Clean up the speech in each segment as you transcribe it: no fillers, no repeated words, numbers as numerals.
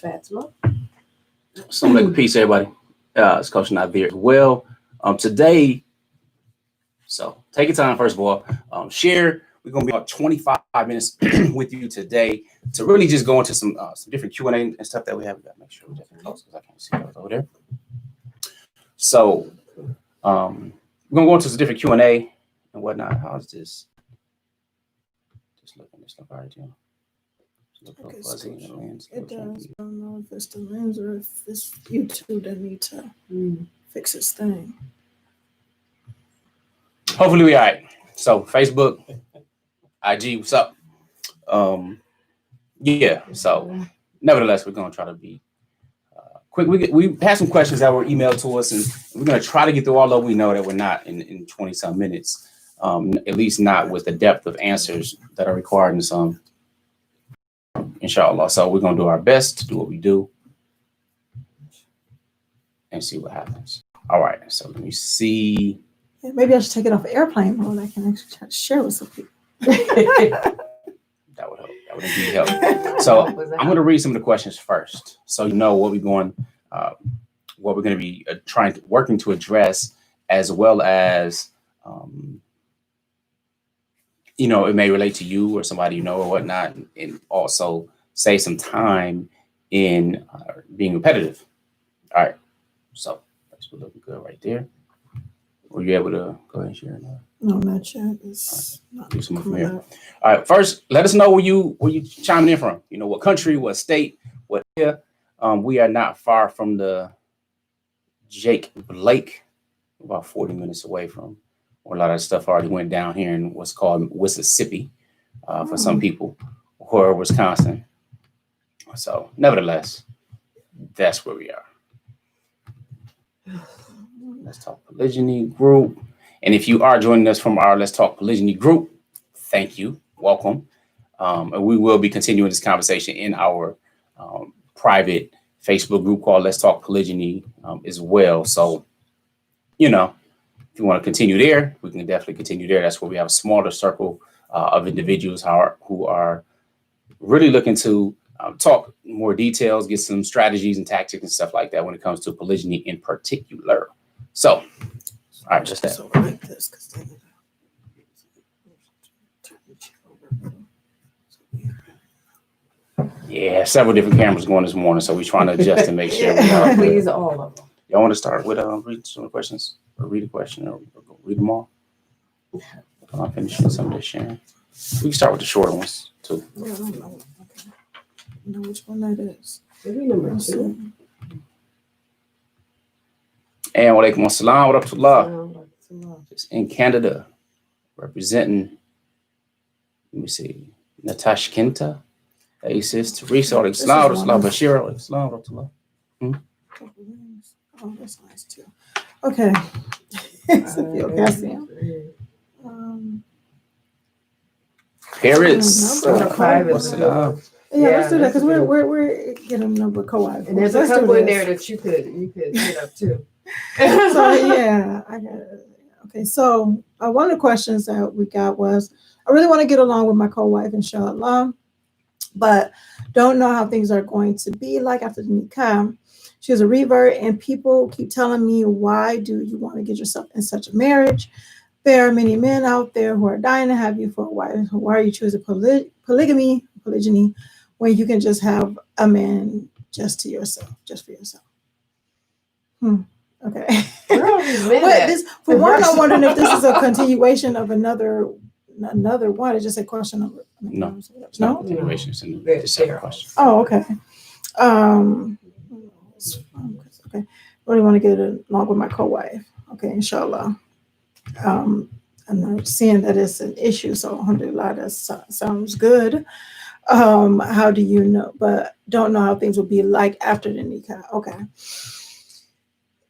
Fatimah. Assalamu alaikum, peace, everybody. It's Coach Nazir as well. Today, so take your time, first of all. Share. We're going to be about 25 minutes with you today to really just go into some different Q&A and stuff that we have. We got to make sure we're definitely close because I can't see those over there. So we're going to go into some different Q&A and whatnot. How's this? Just looking this stuff right here. Okay, it does. I don't know if it's the lens or if it's YouTube that need to fix its thing. Hopefully we all right. So Facebook, IG, what's up? Yeah. So nevertheless, we're gonna try to be quick. We had some questions that were emailed to us, and we're gonna try to get through all of them. We know that we're not in 20 some minutes, at least not with the depth of answers that are required in some. Inshallah. So we're gonna do our best to do what we do and see what happens. All right. So let me see. Yeah, maybe I should take it off airplane mode. I can actually share with some people. That would help. That would indeed help. So I'm going to read some of the questions first, so you know what we're going to be working to address, as well as it may relate to you or somebody you know or whatnot, and also save some time in being repetitive. All right. So that's looking good right there. Were you able to go ahead and share? No, not yet. It's not do some from coming here. up. All right. First, let us know where you chiming in from. You know, what country, what state, what area. We are not far from the Jake Blake, about 40 minutes away from where a lot of stuff already went down here in what's called Mississippi for some people, or Wisconsin. So, nevertheless, that's where we are. Let's Talk Polygyny group. And if you are joining us from our Let's Talk Polygyny group, thank you. Welcome. And we will be continuing this conversation in our private Facebook group called Let's Talk Polygyny as well. So, if you want to continue there, we can definitely continue there. That's where we have a smaller circle of individuals who are really looking to talk more details, get some strategies and tactics and stuff like that when it comes to polygyny in particular. So, all right, just that. So like this, Yeah, several different cameras going this morning, so we're trying to adjust to make sure we are. Please, all of them. Y'all want to start with read some questions, or read a question, or read them all? I'm finishing some of this sharing. We can start with the shorter ones too. Yeah, I don't know. Okay. I know which one that is. Maybe number 2. And walaikum assalam wa rahmatullah. It's in Canada, representing, let me see, Natasha Kinta, Asis, Teresa, Islam, Bashir, Islam, Rahmatullah. Oh, that's nice too. Okay. Okay, I see him. Paris. What's it up? Yeah, let's do that because we're getting a number of co-wives. And there's a couple in there that you could hit up too. So yeah, I got it. Okay, so one of the questions that we got was, I really want to get along with my co-wife, inshallah, but don't know how things are going to be like after the nikah. She was a revert, and people keep telling me, why do you want to get yourself in such a marriage? There are many men out there who are dying to have you for a wife. Why are you choosing polygyny, when you can just have a man just for yourself? Okay. For one, I'm wondering if this is a continuation of another one. It's just a question number. No, it's not a continuation. It's a separate question. Oh, okay. Okay. Really want to get along with my co-wife. Okay, inshallah. I'm not seeing that it's an issue, so alhamdulillah, that sounds good. How do you know? But don't know how things will be like after the nikah. Okay.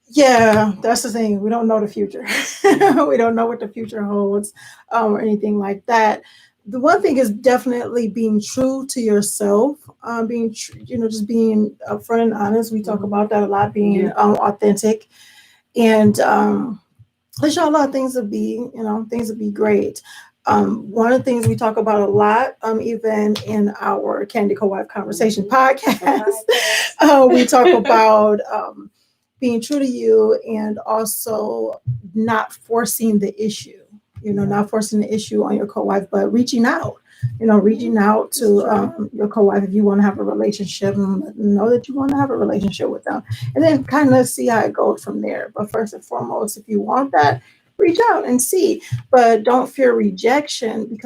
Yeah, that's the thing. We don't know the future. We don't know what the future holds or anything like that. The one thing is definitely being true to yourself, just being upfront and honest. We talk about that a lot, being authentic, and inshallah, things will be great. One of the things we talk about a lot, even in our Candy Co-wife Conversation podcast, we talk about being true to you and also not forcing the issue, not forcing the issue on your co-wife, but reaching out, reaching out to your co-wife if you want to have a relationship and let them know that you want to have a relationship with them, and then kind of see how it goes from there. But first and foremost, if you want that, reach out and see, but don't fear rejection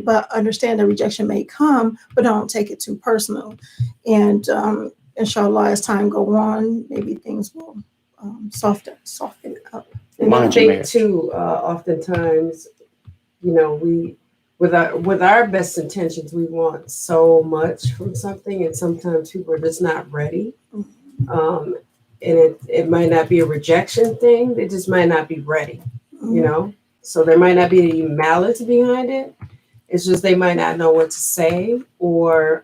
but understand that rejection may come, but don't take it too personal. And inshallah, as time go on, maybe things will soften up. And I Mind your think marriage. too, oftentimes, we with our best intentions, we want so much from something, and sometimes people are just not ready. And it might not be a rejection thing; they just might not be ready. So there might not be any malice behind it. It's just they might not know what to say, or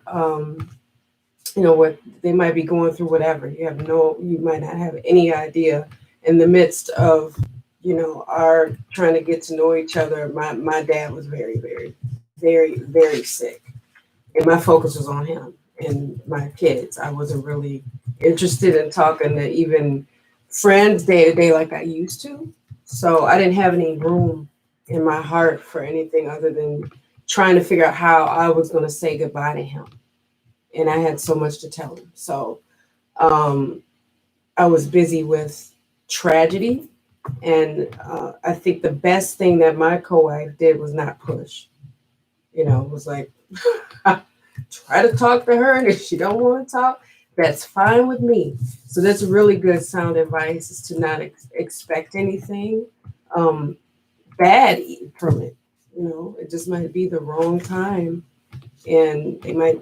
what they might be going through. Whatever, you might not have any idea. In the midst of our trying to get to know each other, my dad was very, very, very, very sick, and my focus was on him and my kids. I wasn't really interested in talking to even friends day to day like I used to. So I didn't have any room in my heart for anything other than trying to figure out how I was going to say goodbye to him. And I had so much to tell him. So I was busy with tragedy. And I think the best thing that my co-wife did was not push. It was like, try to talk to her. And if she don't want to talk, that's fine with me. So that's really good sound advice, is to not expect anything bad from it. It just might be the wrong time, and they might,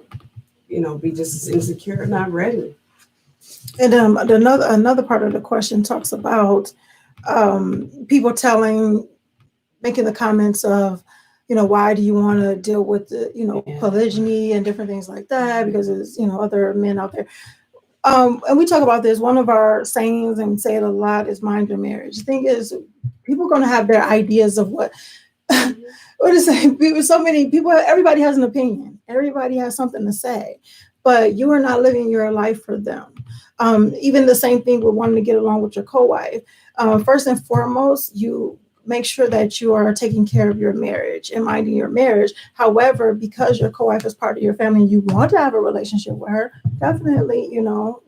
be just as insecure, not ready. And another part of the question talks about people making the comments of, why do you want to deal with the, polygyny and different things like that, because there's, other men out there. And we talk about this. One of our sayings, and we say it a lot, is mind your marriage. The thing is, people are going to have their ideas of what is it? So many people, everybody has an opinion. Everybody has something to say, but you are not living your life for them. Even the same thing with wanting to get along with your co-wife. First and foremost, you make sure that you are taking care of your marriage and minding your marriage. However, because your co-wife is part of your family and you want to have a relationship with her, definitely,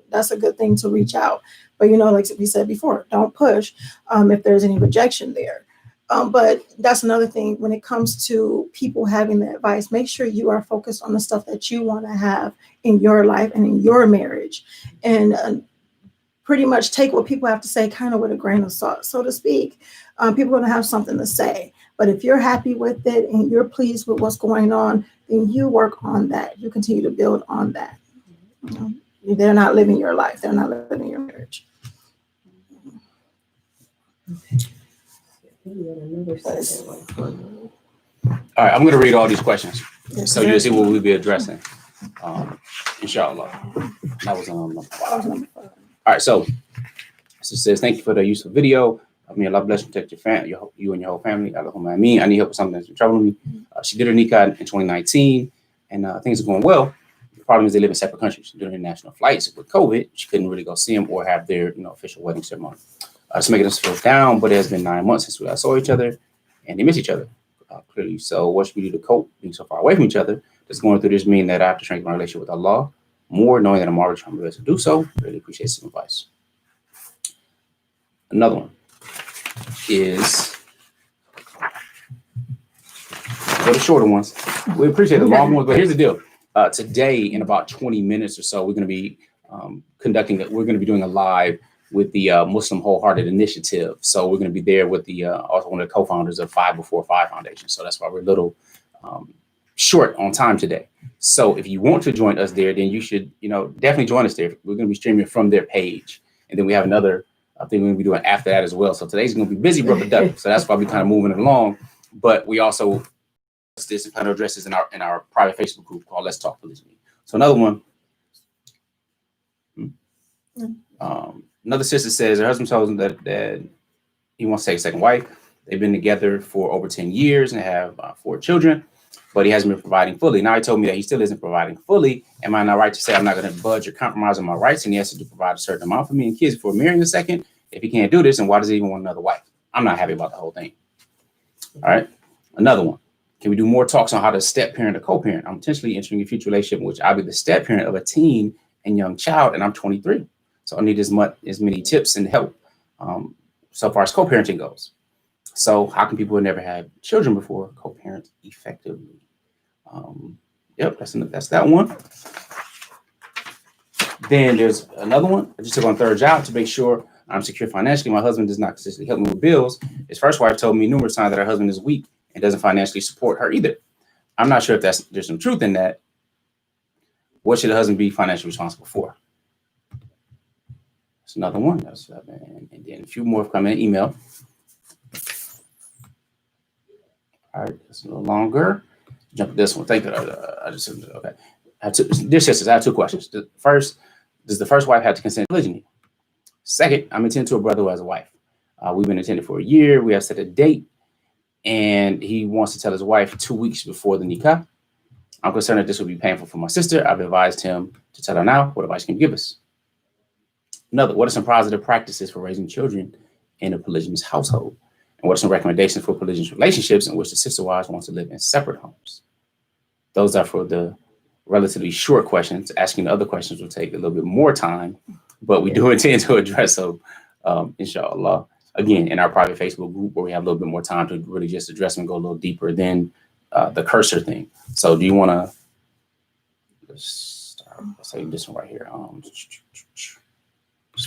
that's a good thing to reach out. But, like we said before, don't push if there's any rejection there. But that's another thing when it comes to people having the advice. Make sure you are focused on the stuff that you want to have in your life and in your marriage, and pretty much take what people have to say kind of with a grain of salt, so to speak. People are going to have something to say, but if you're happy with it and you're pleased with what's going on, then you work on that. You continue to build on that. They're not living your life. They're not living your marriage. All right, I'm going to read all these questions, Yes, so you'll see what we'll be addressing. Inshallah. That was number 5. All right, so it says, thank you for the useful video. May Allah bless and protect your family, you and your whole family. Allahumma ameen. I need help with something that's been troubling me. She did her nikah in 2019, and things are going well. The problem is they live in separate countries. During international flights with COVID, she couldn't really go see them or have their official wedding ceremony. It's making us feel down, but it has been 9 months since we last saw each other, and they miss each other clearly. So what should we do to cope being so far away from each other? Does going through this mean that I have to strengthen my relationship with Allah more, knowing that I'm already trying my best to do so? Really appreciate some advice. Another one is, for the shorter ones, we appreciate the long ones, but here's the deal. Today, in about 20 minutes or so, we're going to be we're going to be doing a live with the Muslim Wholehearted Initiative. So we're going to be there with the also one of the co-founders of 5 Before 5 Foundation. So that's why we're a little short on time today. So if you want to join us there, then you should, definitely join us there. We're going to be streaming from their page. And then we have another thing we're going to be doing after that as well. So today's going to be busy, but productive. So that's why we're kind of moving it along. But we also this and kind of address this in our private Facebook group called Let's Talk Polygyny. So another one. Another sister says her husband tells him that he wants to take a second wife. They've been together for over 10 years and have 4 children, but he hasn't been providing fully. Now he told me that he still isn't providing fully. Am I not right to say I'm not going to budge or compromise on my rights, and he has to provide a certain amount for me and kids before marrying a second? If he can't do this, then why does he even want another wife? I'm not happy about the whole thing. All right. Another one. Can we do more talks on how to step parent or co-parent? I'm potentially entering a future relationship in which I'll be the step parent of a teen and young child, and I'm 23. So I need as many tips and help so far as co-parenting goes. So how can people who never had children before co-parent effectively? Yep, that's that one. Then there's another one. I just took on a third job to make sure I'm secure financially. My husband does not consistently help me with bills. His first wife told me numerous times that her husband is weak and doesn't financially support her either. I'm not sure if there's some truth in that. What should a husband be financially responsible for? That's another one. And then a few more have come in email. All right, that's a little longer. Jump to this one. Thank you. Okay. Dear sisters, I have 2 questions. The first, does the first wife have to consent to polygyny? Second, I'm intended to a brother who has a wife. We've been intended for a year. We have set a date, and he wants to tell his wife 2 weeks before the nikah. I'm concerned that this will be painful for my sister. I've advised him to tell her now. What advice can you give us? Another, what are some positive practices for raising children in a polygynous household? And what are some recommendations for polygynous relationships in which the sister wives want to live in separate homes? Those are for the relatively short questions. Asking the other questions will take a little bit more time, but we do intend to address them, inshallah. Again, in our private Facebook group where we have a little bit more time to really just address them and go a little deeper than the cursor thing. So do you want to, let's say this one right here.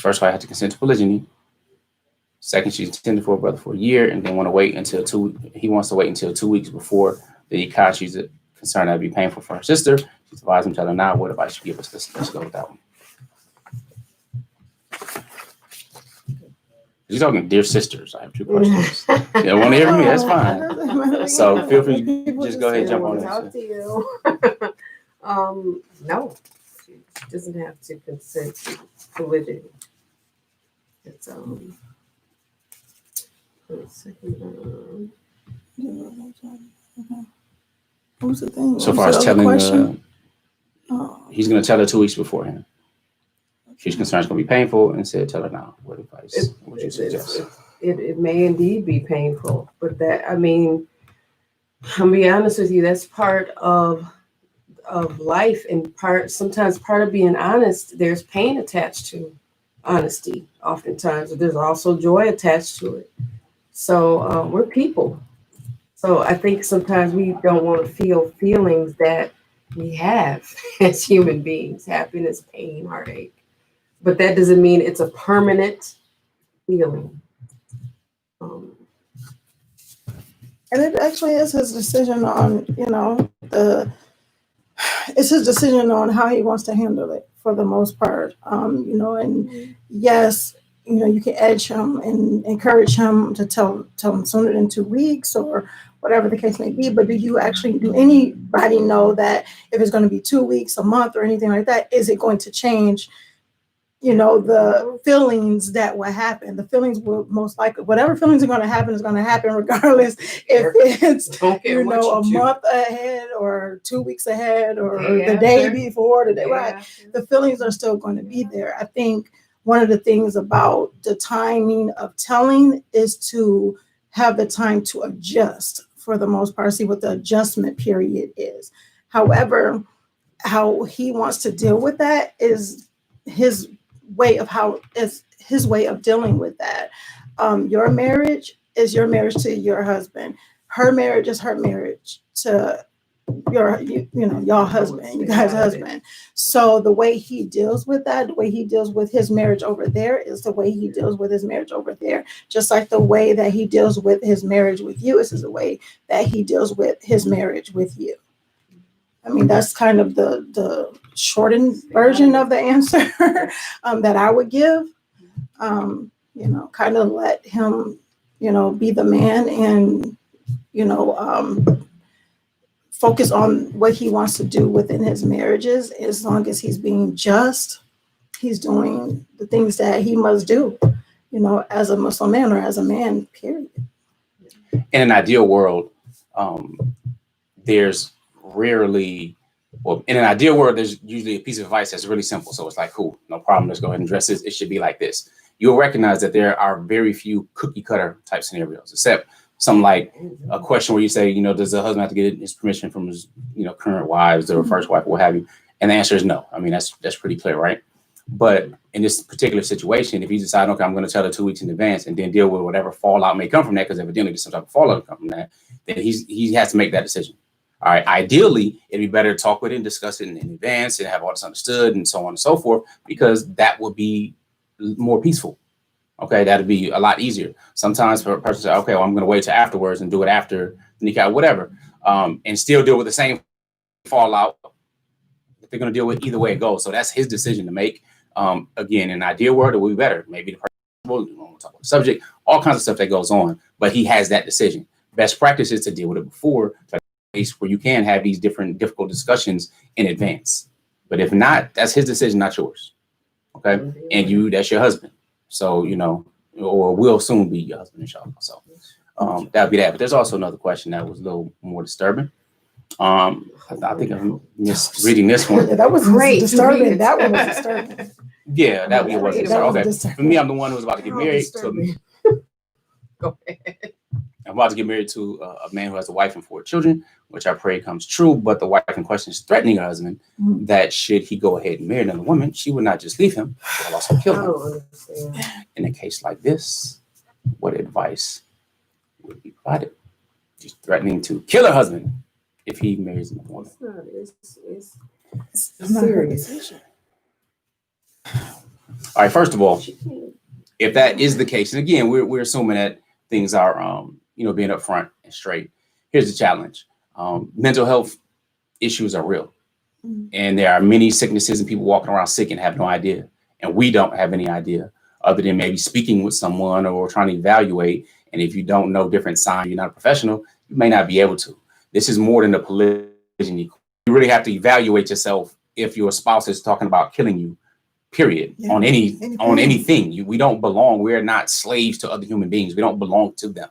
First, I have to consent to polygyny. Second, she's intended for a brother for a year, and then he wants to wait until 2 weeks before the nikah. She's concerned that would be painful for her sister. She's advised him to tell her now. What advice you give us? Let's go with that one. You're talking dear sisters. I have 2 questions. You don't want to hear from me? That's fine. So feel free to just go ahead and jump on this. Talk to you. No, she doesn't have to consent to polygyny. It's What was the thing? So far as telling he's going to tell her 2 weeks beforehand. She's concerned it's going to be painful and said, tell her now. What advice would you suggest? It may indeed be painful, but I'll be honest with you, that's part of life, and sometimes part of being honest, there's pain attached to honesty oftentimes, but there's also joy attached to it. So we're people. So I think sometimes we don't want to feel feelings that we have as human beings, happiness, pain, heartache. But that doesn't mean it's a permanent feeling. And it actually is his decision on, it's his decision on how he wants to handle it for the most part. And yes, you can edge him and encourage him to tell him sooner than 2 weeks or whatever the case may be. But do anybody know that if it's going to be 2 weeks, a month, or anything like that, is it going to change, the feelings that will happen? The feelings will most likely, whatever feelings are going to happen is going to happen regardless if it's, a month ahead or 2 weeks ahead or the day before, the day, right? The feelings are still going to be there. I think one of the things about the timing of telling is to have the time to adjust for the most part, see what the adjustment period is. However, how he wants to deal with that is his way of dealing with that. Your marriage is your marriage to your husband. Her marriage is her marriage to your husband, you guys' husband. So the way he deals with that, the way he deals with his marriage over there is the way he deals with his marriage over there. Just like the way that he deals with his marriage with you is the way that he deals with his marriage with you. I mean, that's kind of the shortened version of the answer that I would give. Kind of let him, be the man and, focus on what he wants to do within his marriages. As long as he's being just, he's doing the things that he must do, as a Muslim man or as a man, period. In an ideal world, there's rarely, well, in an ideal world, there's usually a piece of advice that's really simple. So it's like, cool, no problem. Let's go ahead and address this. It should be like this. You'll recognize that there are very few cookie cutter type scenarios, except something like a question where you say, does the husband have to get his permission from his, current wives or first wife, or what have you? And the answer is no. I mean, that's pretty clear, right? But in this particular situation, if you decide, okay, I'm going to tell her 2 weeks in advance and then deal with whatever fallout may come from that, because evidently there's some type of fallout come from that, then he has to make that decision. All right. Ideally, it'd be better to talk with it and discuss it in advance and have all this understood and so on and so forth, because that would be more peaceful. Okay, that'd be a lot easier. Sometimes for a person to say, okay, well, I'm going to wait till afterwards and do it after the nikah, whatever, and still deal with the same fallout that they're going to deal with either way it goes. So that's his decision to make. Again, in an ideal world, it would be better. Maybe the person will talk about the subject, all kinds of stuff that goes on, but he has that decision. Best practice is to deal with it before, where you can have these different difficult discussions in advance. But if not, that's his decision, not yours. Okay, and that's your husband. So, or will soon be your husband, inshallah. So that'd be that. But there's also another question that was a little more disturbing. I think I'm misreading this one. Yeah, that was great. Disturbing. That one was disturbing. Yeah, that was disturbing. Okay. Disturbing. For me, I'm the one who was about to get married. Go ahead. I'm about to get married to a man who has a wife and 4 children, which I pray comes true. But the wife in question is threatening her husband that should he go ahead and marry another woman, she would not just leave him, she will also kill him. In a case like this, what advice would be provided? She's threatening to kill her husband if he marries another woman. It's Serious. All right, first of all, if that is the case, and again, we're assuming that things are being upfront and straight. Here's the challenge. Mental health issues are real. And there are many sicknesses and people walking around sick and have no idea. And we don't have any idea other than maybe speaking with someone or trying to evaluate. And if you don't know different signs, you're not a professional, you may not be able to. This is more than a polygyny. You really have to evaluate yourself if your spouse is talking about killing you, period, on anything. We don't belong. We're not slaves to other human beings. We don't belong to them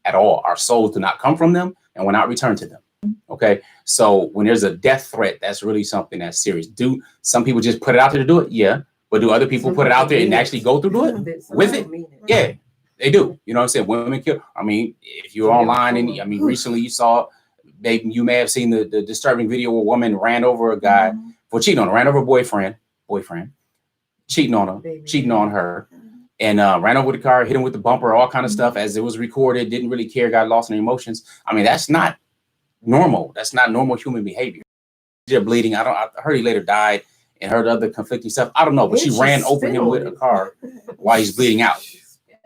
at all. Our souls do not come from them and will not return to them. Okay. So when there's a death threat, that's really something that's serious. Do some people just put it out there to do it? Yeah. But do other people put it out there and actually go through it with it? Yeah, they do. You know what I'm saying? Women kill. I mean, if you're online and recently you may have seen the disturbing video where a woman ran over a guy for cheating on her, ran over a boyfriend, cheating on her, and ran over the car, hit him with the bumper, all kind of stuff as it was recorded, didn't really care, got lost in emotions. I mean, that's not normal. That's not normal human behavior. They're bleeding. I heard he later died and heard other conflicting stuff. I don't know, but she ran over him with a car while he's bleeding out.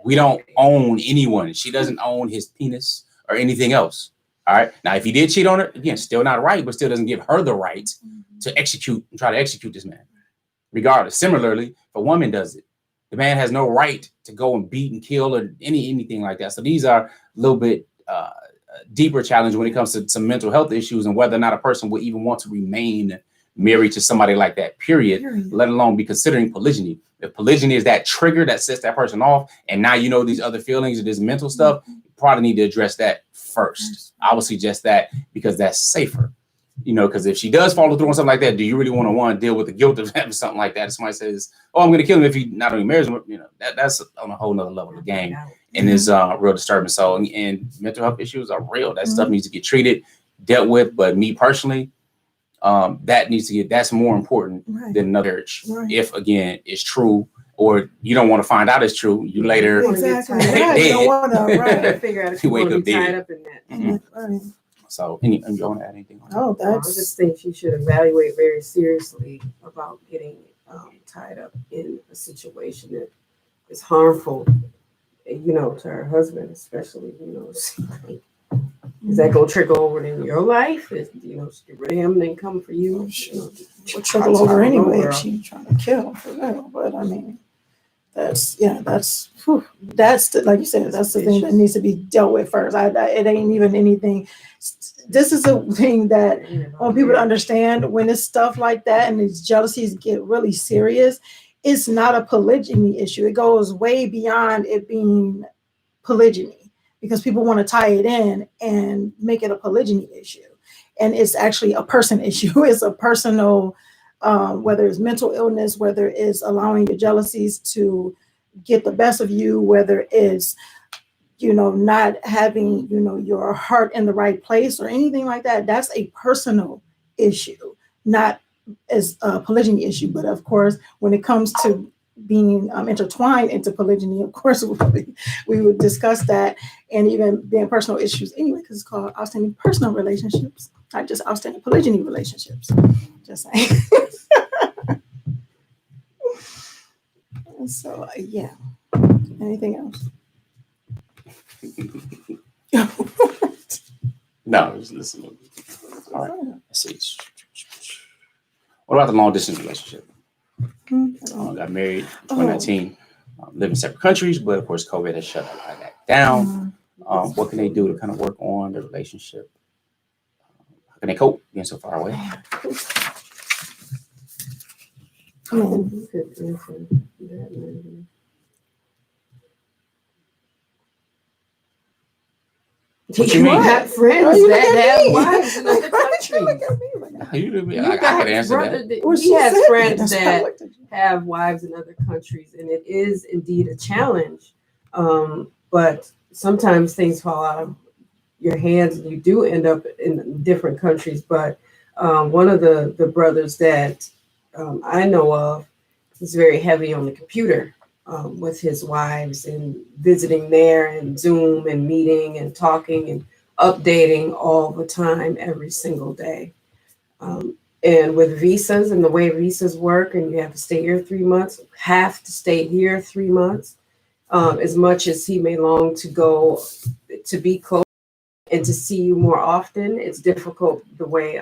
We don't own anyone. She doesn't own his penis or anything else. All right. Now, if he did cheat on her, again, still not right, but still doesn't give her the right to try to execute this man. Regardless. Similarly, if a woman does it, the man has no right to go and beat and kill or anything like that. So these are a little bit deeper challenge when it comes to some mental health issues and whether or not a person would even want to remain married to somebody like that, period, let alone be considering polygyny. If polygyny is that trigger that sets that person off, and now these other feelings or this mental stuff, you probably need to address that first. I would suggest that because that's safer. Because if she does follow through on something like that, do you really want to deal with the guilt of having something like that? If somebody says, "Oh, I'm going to kill him if he not only marries him," that's on a whole nother level of the game, and is real disturbing. So, and mental health issues are real. That stuff needs to get treated, dealt with. But me personally, that's more important than another marriage. If again, it's true, or you don't want to find out it's true, you later dead. You don't want to figure out if you wake up dead. Tied up in that. So, you want to add anything on that? I just think you should evaluate very seriously about getting tied up in a situation that is harmful, to her husband, especially, is that going to trickle over in your life? Is, get rid of him and then come for you? She'll trickle over anyway if she's trying to kill for real. But I mean, that's like you said, that's the thing that needs to be dealt with first. It ain't even anything. This is a thing that I want people to understand when it's stuff like that and these jealousies get really serious. It's not a polygyny issue. It goes way beyond it being polygyny. because people want to tie it in and make it a polygyny issue. And it's actually a person issue. It's a personal, whether it's mental illness, whether it's allowing your jealousies to get the best of you, whether it's, not having, your heart in the right place or anything like that. That's a personal issue, not as a polygyny issue. But of course, when it comes to being intertwined into polygyny, of course, we would discuss that, and even being personal issues anyway, because it's called outstanding personal relationships, not just outstanding polygyny relationships. Just saying. So, yeah. Anything else? No, just listen. All right. Let's see. What about the long distance relationship? Got married in 2019, live in separate countries, but of course, COVID has shut a lot of that down. What can they do to kind of work on the relationship? How can they cope being so far away? You could answer that, maybe. What you mean? Have friends that have wives in other countries. I can answer that. We have friends that have wives in other countries, and it is indeed a challenge. But sometimes things fall out of your hands, and you do end up in different countries. But one of the brothers that I know of is very heavy on the computer. With his wives and visiting there and Zoom and meeting and talking and updating all the time, every single day. And with visas and the way visas work, and you have to stay here 3 months, have to stay here 3 months, as much as he may long to go to be close and to see you more often, it's difficult the way,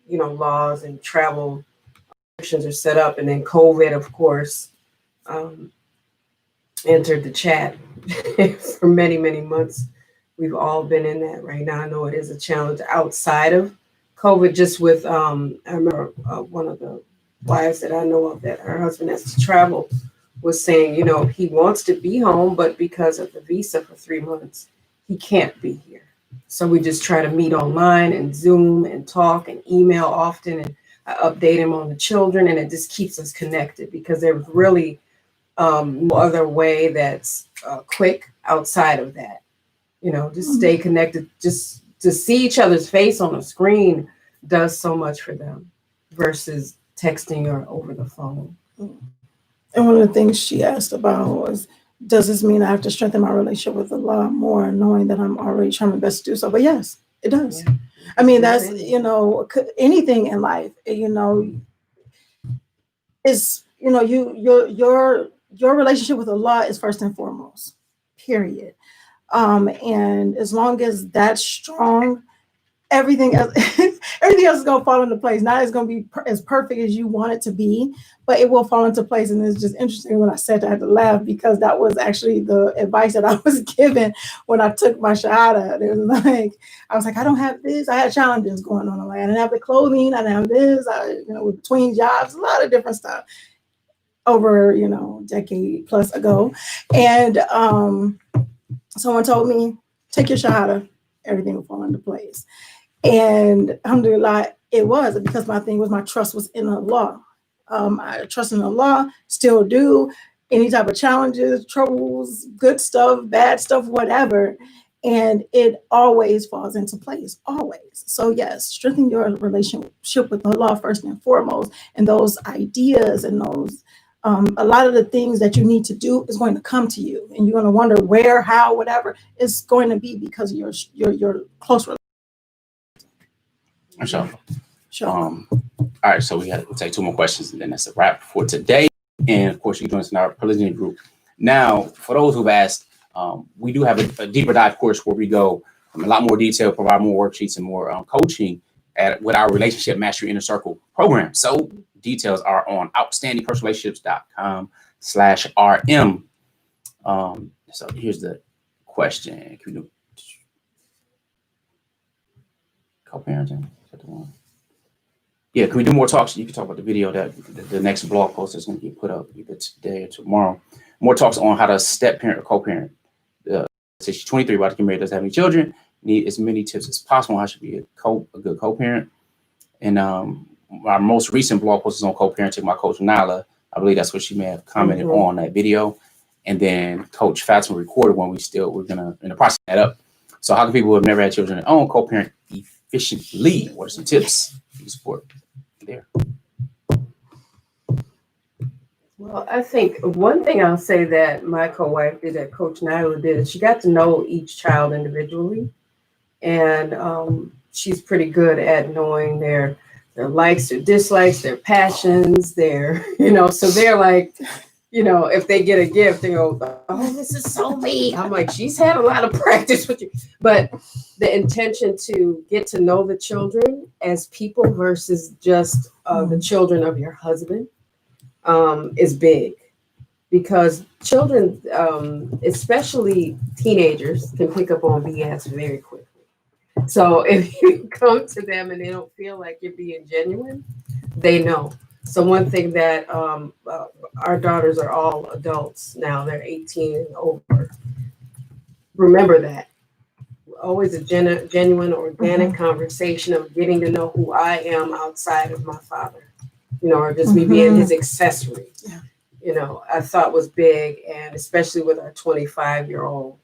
laws and travel restrictions are set up. And then COVID, of course, entered the chat for many, many months. We've all been in that right now. I know it is a challenge outside of COVID, just with, I remember one of the wives that I know of that her husband has to travel was saying, he wants to be home, but because of the visa for 3 months, he can't be here. So we just try to meet online and Zoom and talk and email often. And I update him on the children, and it just keeps us connected because there's really no other way that's quick outside of that. Just stay connected. Just to see each other's face on a screen does so much for them versus texting or over the phone. And one of the things she asked about was, does this mean I have to strengthen my relationship with Allah more, knowing that I'm already trying my best to do so? But yes, it does. Yeah. I mean, that's, anything in life, is, your relationship with Allah is first and foremost, period. And as long as that's strong, everything else is going to fall into place. Not as going to be as perfect as you want it to be, but it will fall into place. And it's just interesting when I said that, I had to laugh because that was actually the advice that I was given when I took my shahada. It was like, I was like, I don't have this. I had challenges going on. Like, I didn't have the clothing. I didn't have this. Between jobs, a lot of different stuff over, decade plus ago. And someone told me, take your shahada, everything will fall into place. And alhamdulillah, it was, because my thing was my trust was in Allah. I trust in Allah, still do. Any type of challenges, troubles, good stuff, bad stuff, whatever. And it always falls into place, always. So yes, strengthen your relationship with Allah first and foremost. And those ideas and those, a lot of the things that you need to do is going to come to you. And you're going to wonder where, how, whatever. It's going to be because of your close relationship. Sure. All right, so we'll take 2 more questions, and then that's a wrap for today. And of course, you can join us in our polygyny group. Now, for those who've asked, we do have a deeper dive course where we go in a lot more detail, provide more worksheets and more coaching with our Relationship Mastery Inner Circle program. So details are on outstandingpersonalrelationships.com/RM. So here's the question. Can we do co-parenting? Is that the one? Yeah, can we do more talks? You can talk about the video that the next blog post is going to get put up either today or tomorrow. More talks on how to step parent or co-parent. she's 23, about to get married, doesn't have any children. Need as many tips as possible on how she be a good co-parent. And our most recent blog post is on co-parenting by Coach Nyla. I believe that's what she may have commented on that video. And then Coach Fatimah recorded one. We're gonna in the process of that up. So how can people who have never had children at home co-parent efficiently? What are some tips you support there? Well, I think one thing I'll say that my co-wife did, that Coach Nyla did, is she got to know each child individually. And she's pretty good at knowing their likes, their dislikes, their passions, so they're like, if they get a gift, they go, oh, this is so me. I'm like, she's had a lot of practice with you. But the intention to get to know the children as people versus just the children of your husband is big, because children, especially teenagers, can pick up on BS very quickly. So if you come to them and they don't feel like you're being genuine, they know. So one thing that our daughters are all adults now, they're 18 and over. Remember that. Always a genuine, organic conversation of getting to know who I am outside of my father, or just me being his accessory, I thought was big. And especially with our 25-year-old,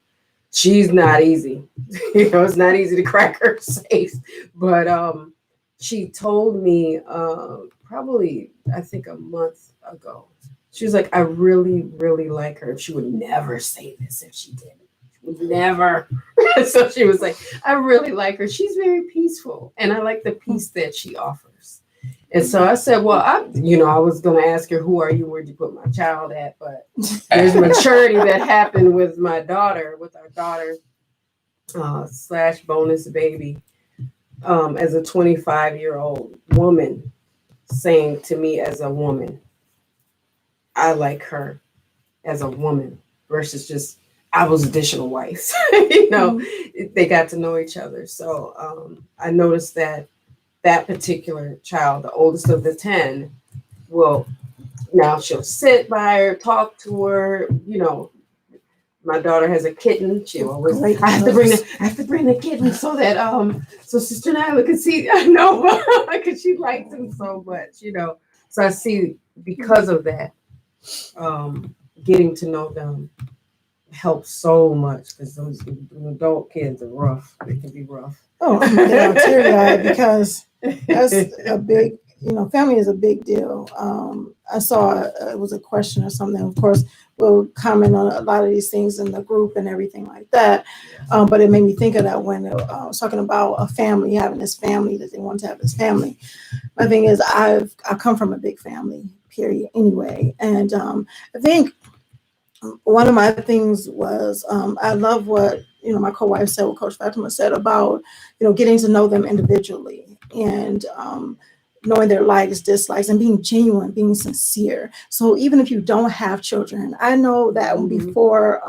she's not easy. It's not easy to crack her safe. But she told me probably, I think, a month ago, she was like, I really, really like her. She would never say this if she didn't. She would never. So she was like, I really like her. She's very peaceful. And I like the peace that she offers. And so I said, well, I was going to ask her, who are you? Where'd you put my child at? But there's maturity that happened with our daughter / bonus baby, as a 25-year-old woman saying to me as a woman, I like her as a woman versus just, I was additional wives. They got to know each other. So I noticed that particular child, the oldest of the 10, now she'll sit by her, talk to her. My daughter has a kitten. She always, I have to bring the kitten so that so Sister Nyla could see. I know, because she likes him so much. So I see, because of that, getting to know them helps so much, because those adult kids are rough. They can be rough. Oh, yeah, teary-eyed, because that's a big, family is a big deal. I saw it was a question or something. Of course, we'll comment on a lot of these things in the group and everything like that. But it made me think of that when I was talking about a family, having this family, that they want to have this family. My thing is, I come from a big family, period, anyway. And I think one of my things was, I love what, my co-wife said, what Coach Fatimah said about, getting to know them individually and knowing their likes, dislikes, and being genuine, being sincere. So even if you don't have children, I know that before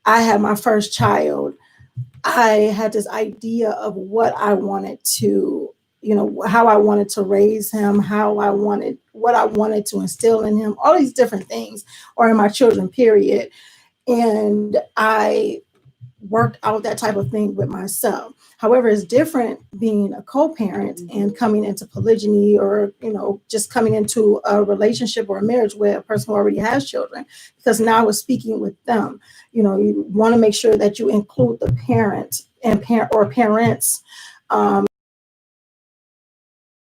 I had my first child, I had this idea of what I wanted to, how I wanted to raise him, what I wanted to instill in him, all these different things, or in my children, period. And I worked out that type of thing with myself. However, it's different being a co-parent and coming into polygyny, or, just coming into a relationship or a marriage with a person who already has children, because now I was speaking with them. You want to make sure that you include the parent and parents,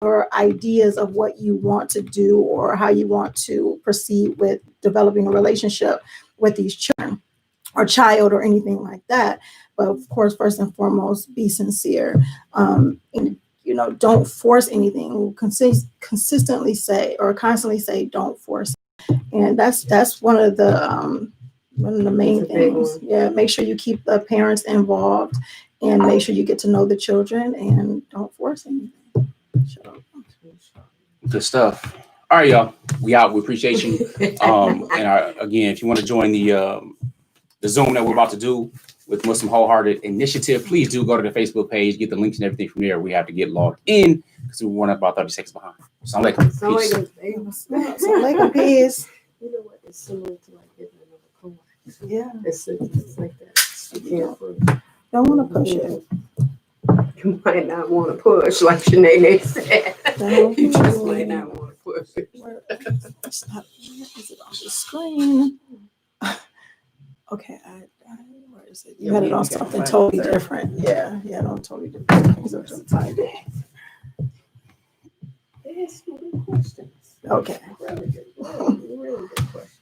or ideas of what you want to do or how you want to proceed with developing a relationship with these children or child or anything like that. But of course, first and foremost, be sincere. And, don't force anything. Consistently say, or constantly say, don't force. And that's one of the main things. Yeah, make sure you keep the parents involved and make sure you get to know the children and don't force anything. Good stuff. All right, y'all. We out. We appreciate you. Again, if you want to join the Zoom that we're about to do with Muslim Wholehearted Initiative, please do go to the Facebook page, get the links and everything from there. We have to get logged in because we run about 30 seconds behind. Assalamu alaikum. Peace. You know what? It's similar to like getting another co-wife. Yeah. It's like that. careful. Don't want to push it. You might not want to push, like Shanae said. Don't You just really. might not want to push it. It's not, is it on the screen? Okay, where is it? You Yeah, had we it on gotta something find totally the- different. Yeah, you had it on totally different. Things. Find it. Ask me good questions. Okay. Really good, really good questions.